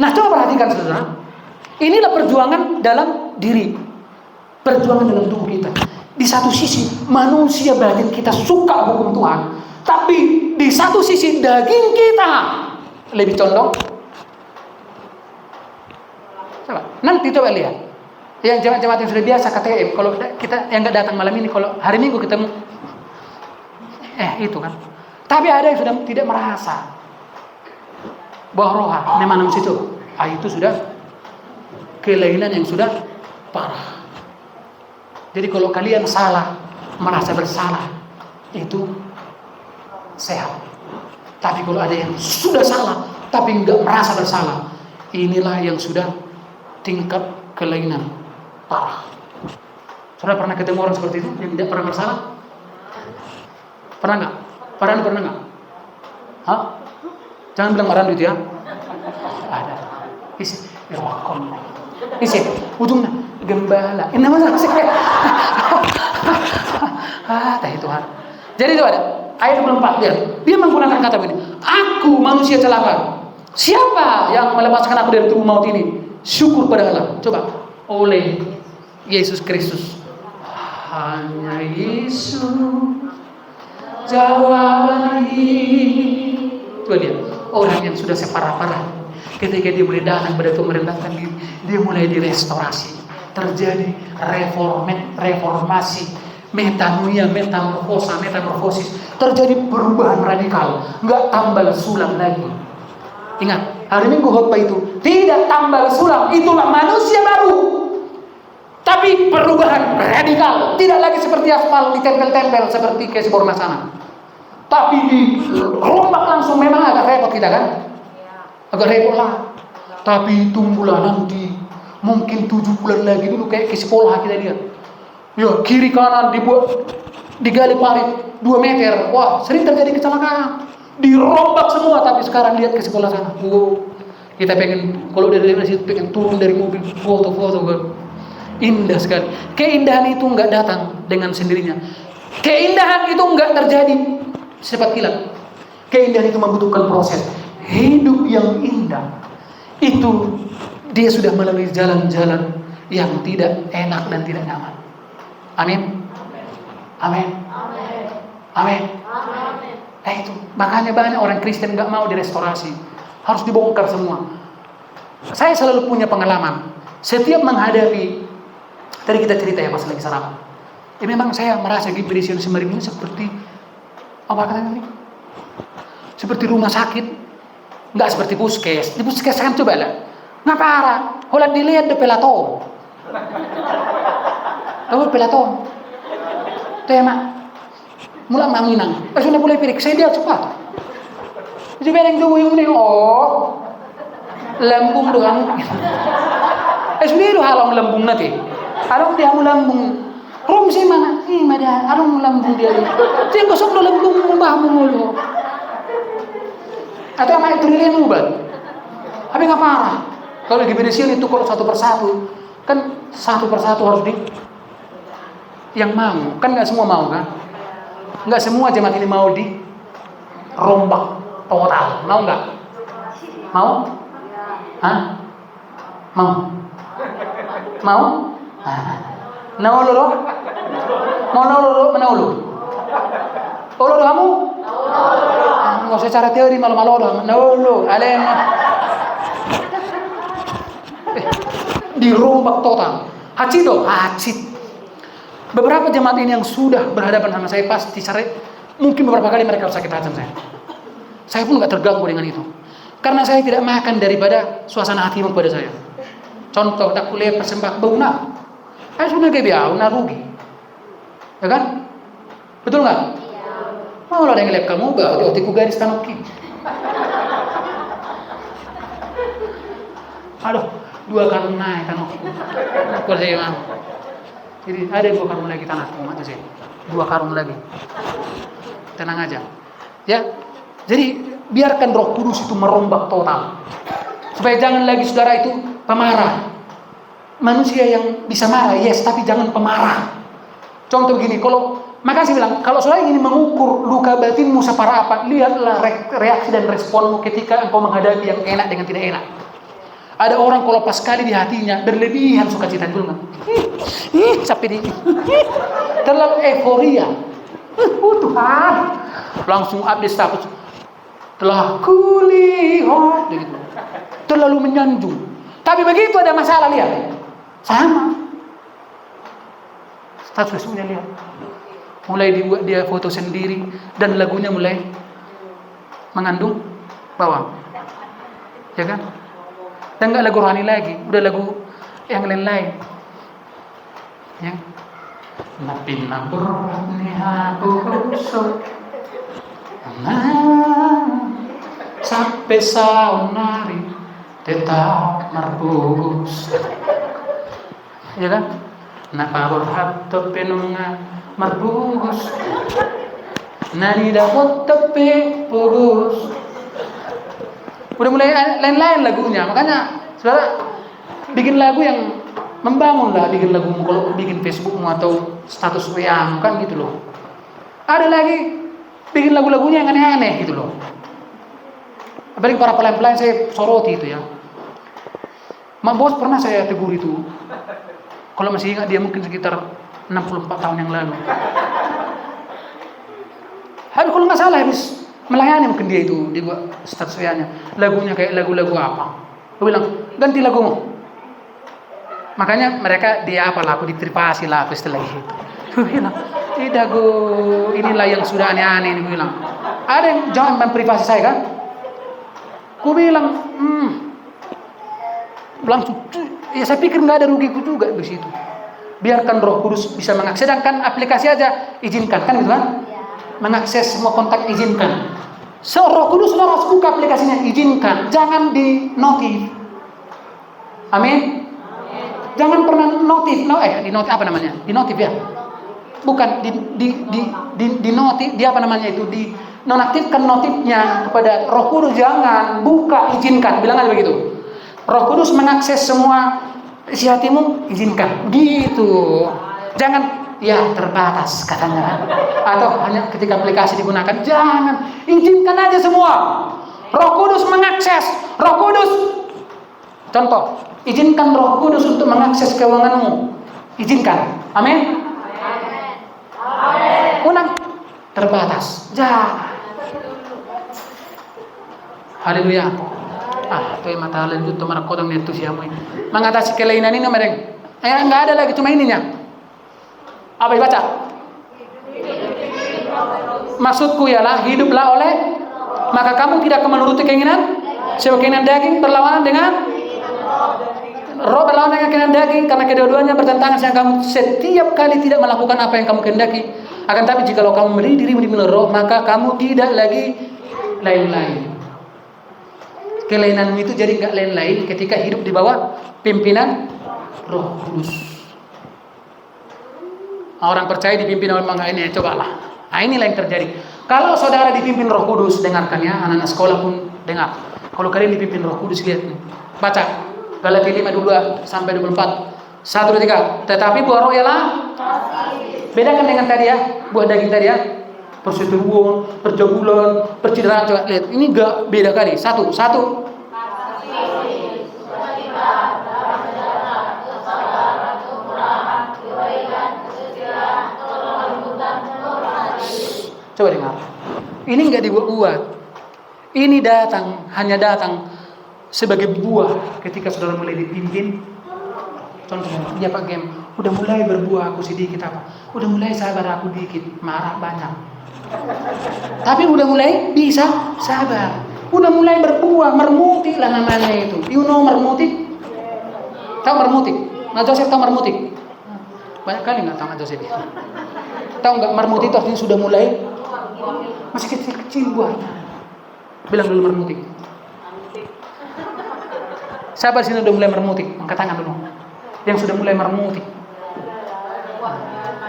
Nah coba perhatikan saudara, inilah perjuangan dalam diri, perjuangan dalam tubuh kita. Di satu sisi manusia batin kita suka hukum Tuhan, tapi di satu sisi daging kita lebih condong. Nanti coba lihat yang jemaat-jemaat yang sudah biasa KTM. Kalau kita yang nggak datang malam ini, kalau hari Minggu ketemu itu kan. Tapi ada yang sudah tidak merasa bahwa roha memang situ. Itu sudah kelainan yang sudah parah. Jadi kalau kalian salah, merasa bersalah, itu sehat. Tapi kalau ada yang sudah salah tapi nggak merasa bersalah, inilah yang sudah tingkat kelainan parah. Sudah pernah ketemu orang seperti itu yang tidak pernah bersalah? Pernah nggak? Pernah nggak? Hah? Jangan bilang marah itu ya. Ada. Isi ujungnya gembala. Ini nama sih. Tahu Tuhan. Jadi itu ada ayat 24 lihat. Dia menggunakan kata begini. Aku manusia celaka. Siapa yang melepaskan aku dari tubuh maut ini? Syukur pada Allah. Coba. Oleh Yesus Kristus. Hanya Yesus jawaban ini. Coba lihat. Orang yang sudah separah-parah, ketika dia mulai datang pada merendahkan diri, dia mulai direstorasi. Terjadi reformasi. metanoia, metamorfosis, terjadi perubahan radikal, nggak tambal sulam lagi. Ingat, hari Minggu khotbah itu tidak tambal sulam, itulah manusia baru. Tapi perubahan radikal, tidak lagi seperti aspal ditempel-tempel seperti ke Borma sana. Tapi dirombak langsung, memang agak repot kita kan? Agak repot lah. Tapi tunggulah nanti, mungkin 7 bulan lagi dulu kayak ke sekolah kita lihat. Ya, kiri kanan dibuat, digali parit 2 meter. Wah, sering terjadi kecelakaan. Dirombak semua, tapi sekarang lihat ke sekolah sana. Kita pengen, kalau dari situ pengen turun dari mobil, foto-foto kan. Indah sekali. Keindahan itu enggak datang dengan sendirinya. Keindahan itu enggak terjadi cepat kilat. Keindahan itu membutuhkan proses. Hidup yang indah itu dia sudah melalui jalan-jalan yang tidak enak dan tidak nyaman. Amin. Amin. Amin. Itu makanya banyak orang Kristen enggak mau direstorasi. Harus dibongkar semua. Saya selalu punya pengalaman. Setiap menghadapi, tadi kita cerita ya pas lagi sarapan. Memang saya merasa Gibrisian Semarin ini seperti apa katanya tadi? Seperti rumah sakit, nggak seperti puskes. Di puskes kan coba lah, nggak parah. Kalau dilihat de pelaton, tahu pelaton? Tema, mulai manginang. Sudah mulai pirik, saya dia cepat. Jadi bereng dulu yang ini, lambung doang. Sudah itu halang lambung nanti. Arong dia mau lambung. Rum sih mana? Mada. Arong lambung dia. Dia gosok do lambung mbah mulu. Atau sama itu nilai ubat. Tapi nggak parah. Kalau Gibrisian itu kalau satu persatu, kan satu persatu harus di yang mau. Kan nggak semua mau kan? Nggak semua jemaat ini mau di rombak total. Mau nggak? Mau? Hah? Mau? Mau? Naululu? Mau naululu? Menaulu? Ululu kamu? Nggak usah cara teori malu-malu. Naulu, alem. Dirombak total. Hacito, hacit. Beberapa jemaat ini yang sudah berhadapan sama saya pasti mungkin beberapa kali mereka sakit hati sama saya. Saya pun nggak terganggu dengan itu. Karena saya tidak makan daripada suasana hatimu kepada saya. Contoh, tak kuliah persembah bauna. Saya sudah kebiau, rugi. Ya kan? Betul nggak? Mau lah dengan kamu, gak otiku garis tanuki. Aduh, 2 karung naik tanuki. Kalau saya mau. Jadi ada 2 karung lagi tanah, mati saya. 2 karung lagi. Tenang aja. Ya. Jadi biarkan Roh Kudus itu merombak total. Supaya jangan lagi saudara itu pemarah. Manusia yang bisa marah, yes, tapi jangan pemarah. Contoh begini, makasih bilang, kalau saudara ingin mengukur luka batinmu separah apa, lihatlah reaksi dan responmu ketika engkau menghadapi yang enak dengan tidak enak. Ada orang kalau pas kali di hatinya berlebihan sukacita dulu kan. Sampai terlalu euforia. Tuhan, langsung update status. Telah kulihat begitu. Terlalu menyanjung. Tapi begitu ada masalah lihat. Sama. Statusnya lihat. Mulai dibuat dia foto sendiri dan lagunya mulai mengandung bawang. Ya kan? Dan enggak lagu rohani lagi, udah lagu yang lain-lain. Ya. Napina beratni aku sampai saunari tetap marbugus. Ya kan? Napa berhat penunga marbugus. Nani dapat tepe pugus. Udah mulai lain-lain lagunya. Makanya saudara bikin lagu yang membangun lah, bikin lagu kalau bikin Facebookmu atau status WA kan gitu loh. Ada lagi bikin lagu-lagunya yang aneh-aneh gitu loh. Apalagi para pelayan-pelayan saya soroti itu ya. Mak bos pernah saya tegur itu. Kalau masih ingat dia mungkin sekitar 64 tahun yang lalu. Habis kalau nggak salah habis melayani mungkin dia itu di status WA-nya. Lagunya kayak lagu-lagu apa? Dia bilang ganti lagumu. Makanya mereka dia apalah aku diteripasi lah aku setelah itu. Dia bilang Idago, inilah yang sudah aneh-aneh ini, gue bilang. Ada yang jangan privasi saya kan? Gue bilang, langsung, ya saya pikir nggak ada rugiku juga di situ. Biarkan Roh Kudus bisa mengakses, sedangkan aplikasi aja izinkan kan gitu kan? Mengakses semua kontak izinkan. Roh Kudus sudah harus buka aplikasinya, izinkan, jangan di notif. Amin. Jangan pernah notif, di notif apa namanya? Di notif ya. Bukan di notif, dia apa namanya itu, di nonaktifkan notifnya kepada Roh Kudus, jangan buka, izinkan, bilang aja begitu. Roh Kudus mengakses semua isi hatimu, izinkan, gitu. Jangan ya terbatas katanya, atau hanya ketika aplikasi digunakan, jangan, izinkan aja semua. Roh Kudus mengakses, Roh Kudus, contoh, izinkan Roh Kudus untuk mengakses keuanganmu, izinkan, amin. Unang terbatas, jangan. Haleluya. Tuh mata halen itu merekodong itu siapa ini. Mengatasi kelainan ini mereka. Enggak ada lagi, cuma ininya. Apa dibaca? Maksudku ialah hiduplah oleh, maka kamu tidak akan menuruti keinginan sebab keinginan daging berlawanan dengan roh, berlawanan dengan keinginan daging, karena kedua-duanya bertentangan sehingga kamu setiap kali tidak melakukan apa yang kamu kehendaki. Akan tapi jikalau kamu memberi dirimu di roh, maka kamu tidak lagi lain-lain. Kelainanmu itu jadi nggak lain-lain ketika hidup di bawah pimpinan Roh Kudus. Orang percaya dipimpin oleh ini, cobalah. Nah, inilah yang terjadi. Kalau saudara dipimpin Roh Kudus, dengarkan ya, anak-anak sekolah pun dengar. Kalau kalian dipimpin Roh Kudus, lihat nih. Baca Galatia 5:22 sampai 24. 1, 2, 3. Tetapi buah roh ialah bedakan dengan tadi ya, buah daging tadi ya. Perseteruan, percabulan, percideraan, coba lihat. Ini enggak beda kali. Satu. Coba dengar. Ini enggak dibuat-buat. Ini hanya datang sebagai buah ketika saudara mulai dipimpin. Contohnya, dia Pak Gem, udah mulai berbuah aku sedikit apa? Udah mulai sabar aku dikit, marah banyak. Tapi udah mulai bisa sabar. Udah mulai berbuah, mermutik lah namanya itu. You know mermutik? Tahu mermutik? Nah Joseph tahu mermutik? Banyak kali nggak tahu Nah Joseph. Tahu nggak mermutik itu artinya sudah mulai masih kecil-kecil buahnya. Bilang dulu mermutik. Sabar sini udah mulai mermutik, angkat tangan dulu. Yang sudah mulai mermutik.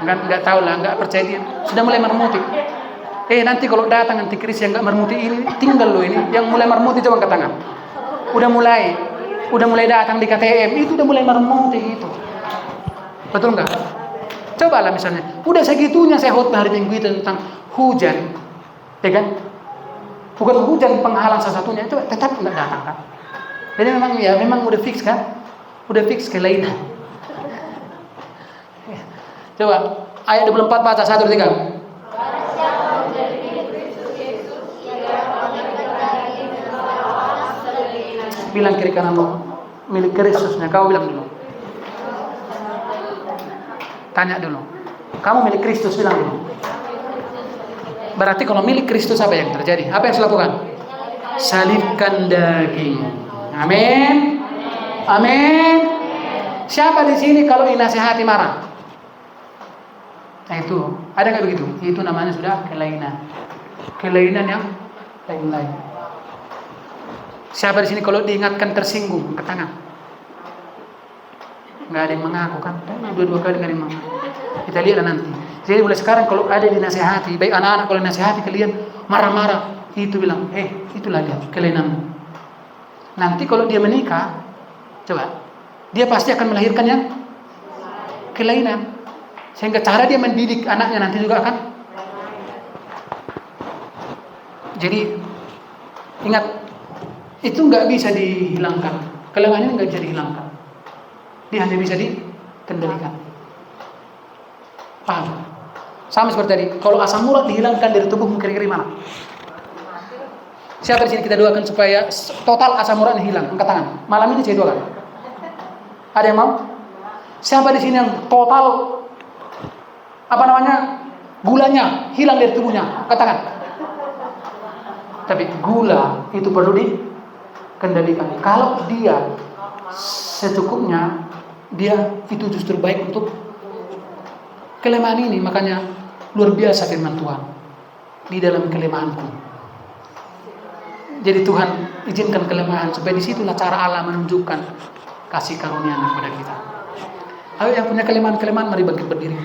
Enggak tahu lah, enggak percaya dia. Sudah mulai mermutik. Nanti kalau datang antikris yang enggak mermutik ini, tinggal loh ini. Yang mulai mermutik coba angkat tangan. Udah mulai datang di KTM, itu udah mulai mermutik itu. Betul enggak? Cobalah misalnya, udah segitunya saya khotbah hari Minggu itu tentang hujan. Ya kan? Bukan hujan penghalang salah satunya, itu tetap enggak datang kan? Jadi memang udah fix kan? Udah fix kelainan. Coba ayat 24 baca 1, 3. Bilang kiri kanan lo, milik Kristusnya. Kau bilang dulu. Tanya dulu. Kamu milik Kristus, bilang dulu. Berarti kalau milik Kristus apa yang terjadi? Apa yang harus lakukan? Salibkan daging. Amin. Amin. Siapa di sini kalau dinasihati marah? Nah itu, ada nggak begitu? Itu namanya sudah kelainan. Kelainan yang lain-lain. Siapa di sini kalau diingatkan tersinggung, ke tangan? Nggak ada yang mengaku kan? Dua-dua kali nggak ada yang mengaku. Kita lihat nanti. Jadi mulai sekarang kalau ada dinasihati, baik anak-anak kalau dinasihati kalian marah-marah, itu bilang, itulah dia kelainanmu. Nanti kalau dia menikah, coba, dia pasti akan melahirkan yang kelainan. Sehingga cara dia mendidik anaknya nanti juga akan. Jadi ingat, itu nggak bisa dihilangkan. Kelainan ini nggak bisa dihilangkan. Dia hanya bisa dikendalikan. Paham? Sama seperti tadi. Kalau asam urat dihilangkan dari tubuhmu, kira-kira mana? Siapa di sini kita doakan supaya total asam urat hilang? Angkat tangan. Malam ini saya doakan. Ada yang mau? Siapa di sini yang total Gulanya hilang dari tubuhnya, katakan. Tapi gula itu perlu dikendalikan. Kalau dia secukupnya, dia itu justru baik untuk kelemahan ini. Makanya luar biasa firman Tuhan. Di dalam kelemahanku. Jadi Tuhan izinkan kelemahan supaya disitulah cara Allah menunjukkan kasih karunia-Nya kepada kita. Ayo yang punya kelemahan-kelemahan, mari bangkit berdiri.